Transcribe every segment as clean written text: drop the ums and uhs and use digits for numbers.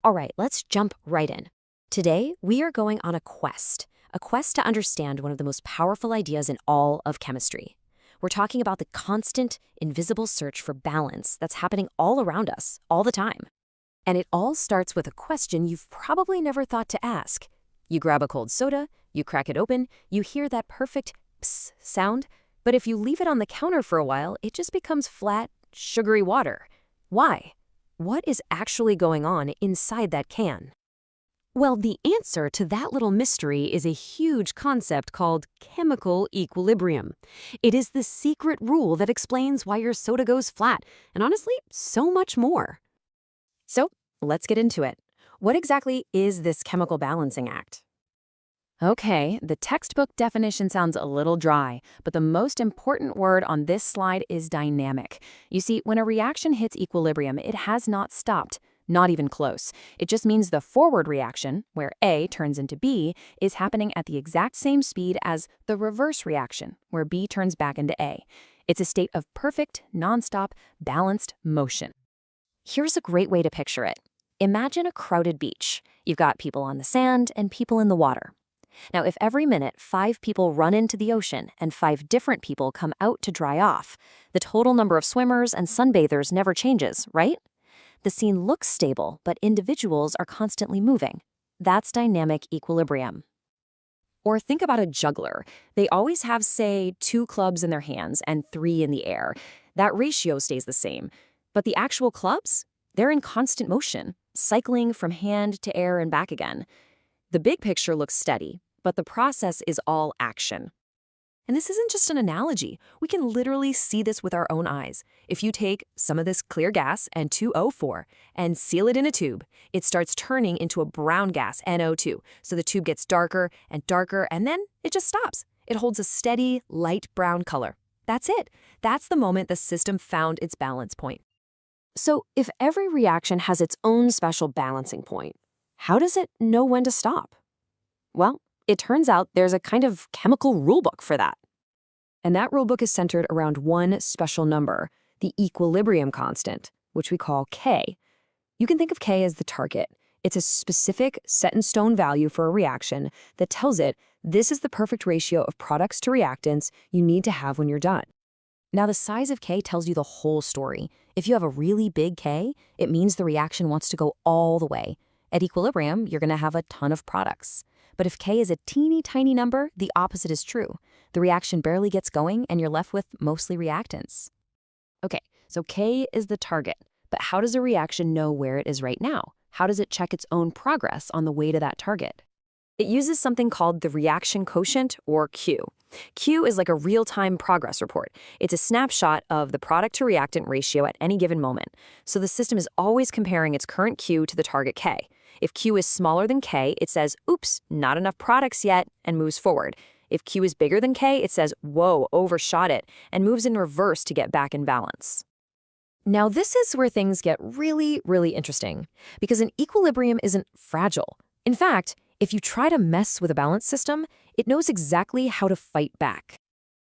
All right, let's jump right in. Today, we are going on a quest to understand one of the most powerful ideas in all of chemistry. We're talking about the constant, invisible search for balance that's happening all around us, all the time. And it all starts with a question you've probably never thought to ask. You grab a cold soda, you crack it open, you hear that perfect psst sound, but if you leave it on the counter for a while, it just becomes flat, sugary water. Why? What is actually going on inside that can? Well, the answer to that little mystery is a huge concept called chemical equilibrium. It is the secret rule that explains why your soda goes flat, and honestly, so much more. So, let's get into it. What exactly is this chemical balancing act? Okay, the textbook definition sounds a little dry, but the most important word on this slide is dynamic. You see, when a reaction hits equilibrium, it has not stopped, not even close. It just means the forward reaction, where A turns into B, is happening at the exact same speed as the reverse reaction, where B turns back into A. It's a state of perfect, nonstop, balanced motion. Here's a great way to picture it. Imagine a crowded beach. You've got people on the sand and people in the water. Now, if every minute 5 people run into the ocean and 5 different people come out to dry off, the total number of swimmers and sunbathers never changes, right? The scene looks stable, but individuals are constantly moving. That's dynamic equilibrium. Or think about a juggler. They always have, say, 2 clubs in their hands and 3 in the air. That ratio stays the same. But the actual clubs? They're in constant motion, cycling from hand to air and back again. The big picture looks steady, but the process is all action. And this isn't just an analogy. We can literally see this with our own eyes. If you take some of this clear gas, N2O4, and seal it in a tube, it starts turning into a brown gas, NO2. So the tube gets darker, and then it just stops. It holds a steady, light brown color. That's it. That's the moment the system found its balance point. So if every reaction has its own special balancing point, how does it know when to stop? Well, it turns out there's a kind of chemical rulebook for that. And that rulebook is centered around one special number, the equilibrium constant, which we call K. You can think of K as the target. It's a specific set-in-stone value for a reaction that tells it this is the perfect ratio of products to reactants you need to have when you're done. Now, the size of K tells you the whole story. If you have a really big K, it means the reaction wants to go all the way. At equilibrium, you're going to have a ton of products. But if K is a teeny tiny number, the opposite is true. The reaction barely gets going and you're left with mostly reactants. Okay, so K is the target. But how does a reaction know where it is right now? How does it check its own progress on the way to that target? It uses something called the reaction quotient, or Q. Q is like a real-time progress report. It's a snapshot of the product-to-reactant ratio at any given moment. So the system is always comparing its current Q to the target K. If Q is smaller than K, it says, oops, not enough products yet, and moves forward. If Q is bigger than K, it says, whoa, overshot it, and moves in reverse to get back in balance. Now, this is where things get really, really interesting, because an equilibrium isn't fragile. In fact, if you try to mess with a balance system, it knows exactly how to fight back.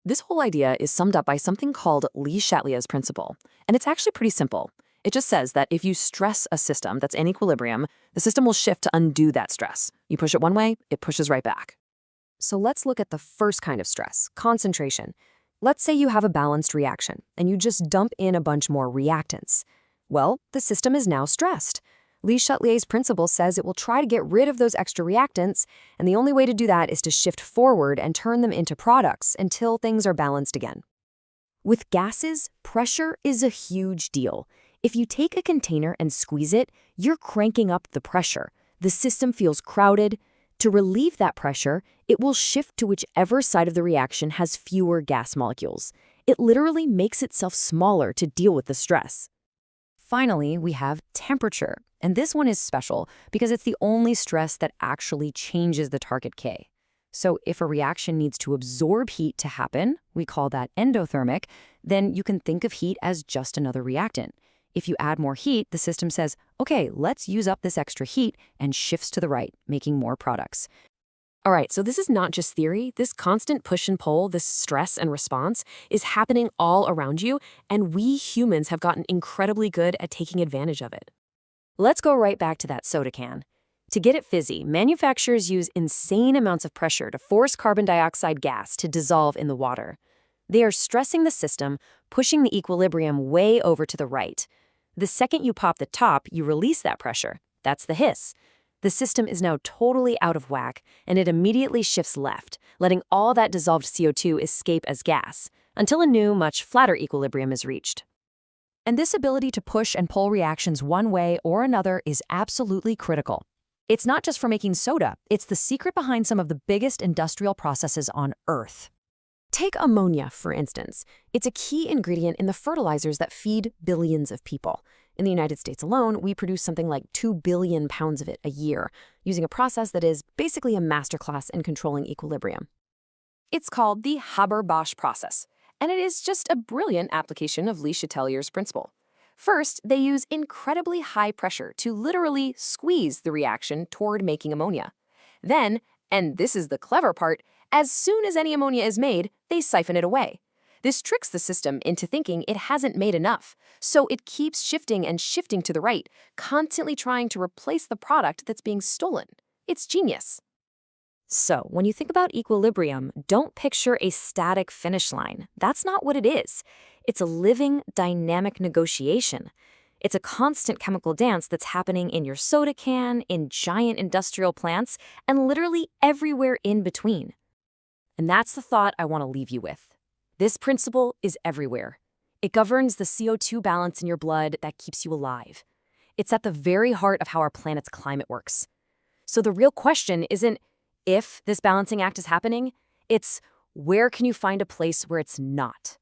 This whole idea is summed up by something called Le-Chatelier's principle, and it's actually pretty simple. It just says that if you stress a system that's in equilibrium, the system will shift to undo that stress. You push it one way, it pushes right back. So let's look at the first kind of stress, concentration. Let's say you have a balanced reaction, and you just dump in a bunch more reactants. Well, the system is now stressed. Le-Chatelier's principle says it will try to get rid of those extra reactants, and the only way to do that is to shift forward and turn them into products until things are balanced again. With gases, pressure is a huge deal. If you take a container and squeeze it, you're cranking up the pressure. The system feels crowded. To relieve that pressure, it will shift to whichever side of the reaction has fewer gas molecules. It literally makes itself smaller to deal with the stress. Finally, we have temperature, and this one is special because it's the only stress that actually changes the target K. So if a reaction needs to absorb heat to happen, we call that endothermic, then you can think of heat as just another reactant. If you add more heat, the system says, okay, let's use up this extra heat, and shifts to the right, making more products. All right, so this is not just theory. This constant push and pull, this stress and response, is happening all around you, and we humans have gotten incredibly good at taking advantage of it. Let's go right back to that soda can. To get it fizzy, manufacturers use insane amounts of pressure to force carbon dioxide gas to dissolve in the water. They are stressing the system, pushing the equilibrium way over to the right. The second you pop the top, you release that pressure. That's the hiss. The system is now totally out of whack, and it immediately shifts left, letting all that dissolved CO2 escape as gas, until a new, much flatter equilibrium is reached. And this ability to push and pull reactions one way or another is absolutely critical. It's not just for making soda, it's the secret behind some of the biggest industrial processes on Earth. Take ammonia, for instance. It's a key ingredient in the fertilizers that feed billions of people. In the United States alone, we produce something like 2 billion pounds of it a year, using a process that is basically a masterclass in controlling equilibrium. It's called the Haber-Bosch process, and it is just a brilliant application of Le Chatelier's principle. First, they use incredibly high pressure to literally squeeze the reaction toward making ammonia. Then, and this is the clever part, as soon as any ammonia is made, they siphon it away. This tricks the system into thinking it hasn't made enough, so it keeps shifting and shifting to the right, constantly trying to replace the product that's being stolen. It's genius. So, when you think about equilibrium, don't picture a static finish line. That's not what it is. It's a living, dynamic negotiation. It's a constant chemical dance that's happening in your soda can, in giant industrial plants, and literally everywhere in between. And that's the thought I want to leave you with. This principle is everywhere. It governs the CO2 balance in your blood that keeps you alive. It's at the very heart of how our planet's climate works. So the real question isn't if this balancing act is happening, it's where can you find a place where it's not?